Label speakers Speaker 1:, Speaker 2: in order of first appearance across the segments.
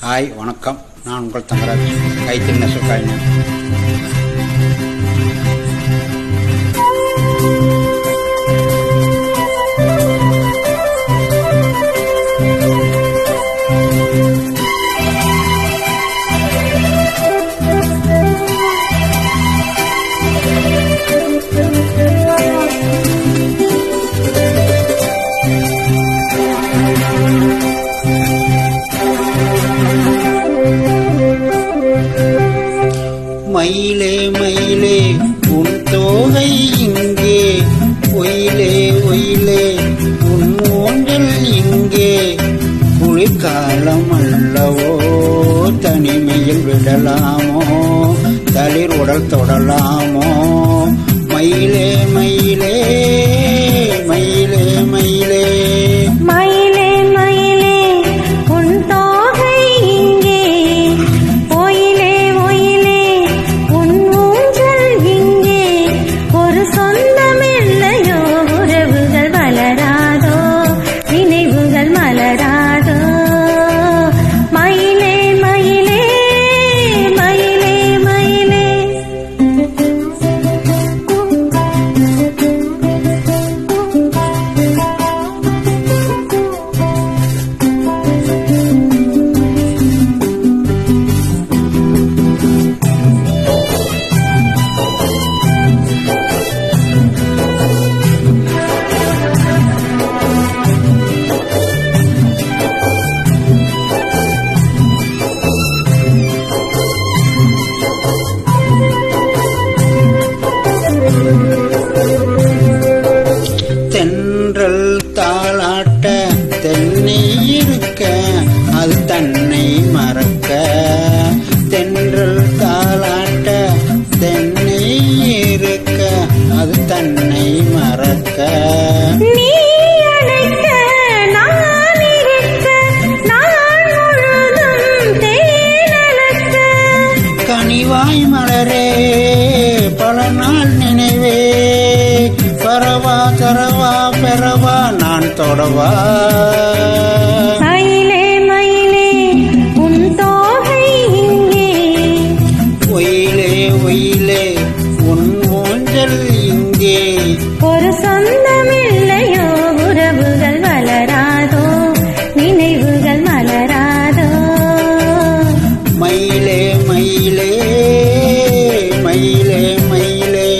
Speaker 1: Hi, வணக்கம். நான் உங்கள் தங்கராஜ், கைத்தறி நெசவு கலைஞர். மயிலே மயிலே உன் தோகை இங்கே, ஒயிலே ஒயிலே உன் ஊஞ்சல் இங்கே. குளிர்காலம் அல்லவோ, தனிமையில் விடலாமோ, தளிர் உடல் தொடலாமோ. மயிலே மயிலே மயிலே மயிலே
Speaker 2: மயிலே மயிலே உன் தோகை இங்கே, ஒயிலே ஒயிலே உன் ஊஞ்சல் இங்கே. ஒரு சொந்தமில்லையோ, உறவுகள் வளராதோ, நினைவுகள் மலராதோ. மயிலே மயிலே மயிலே மயிலே
Speaker 1: தென்றல் தாளாட்ட தென்னை இருக்க, அது தன்னை மறக்க. தென்றல் தாளாட்ட தென்னை இருக்க, அது தன்னை மறக்க.
Speaker 2: நீ அழைக்க நான் இருக்க, நான் முழுதும் தேனலக்க.
Speaker 1: கனிவாய் மலரே பல நாள் நினைவே, பரவா தரவா பெறவா நான் தொடவா.
Speaker 2: மயிலே மயிலே உன் தோகை இங்கே,
Speaker 1: ஒயிலே ஒயிலே உன் ஊஞ்சல் இங்கே.
Speaker 2: ஒரு சொந்தமில்லையோ, உறவுகள் வளராதோ, நினைவுகள் மலராதோ.
Speaker 1: மயிலே மயிலே மயிலே மயிலே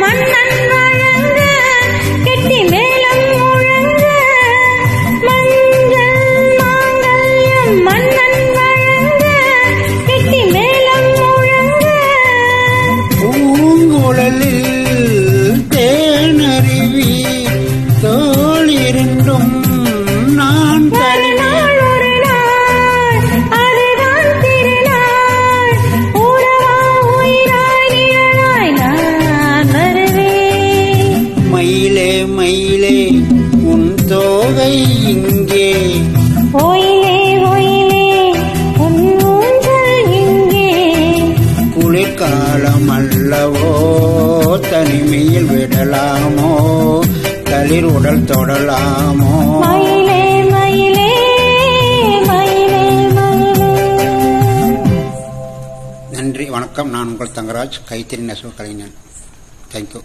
Speaker 2: மன்னன் வழங்க கெட்டி மேளம் முழங்க. மஞ்சள் மாங்கல்யம் மன்னன் வழங்க கெட்டி மேளம் முழங்க.
Speaker 1: பூங்குழலில் தேனருவி தோளிருந்தும் நான் தருவேன்.
Speaker 2: ஒரு நாள் அதுதான் திருநாள், உறவா உயிராய் நிழலாய் நான் வருவேன்.
Speaker 1: மயிலே மயிலே உன் தோகை இங்கே,
Speaker 2: ஒயிலே ஒயிலே உன் ஊஞ்சல் இங்கே.
Speaker 1: குளிர்காலம் அல்லவோ, தனிமையில் விடலாமோ, தளிர் உடல் தொடலாமோ.
Speaker 2: மயிலே மயிலே மயிலே மயிலே.
Speaker 1: நன்றி, வணக்கம். நான் உங்கள் தங்கராஜ், கைத்தறி நெசவு கலைஞன். தேங்க்யூ.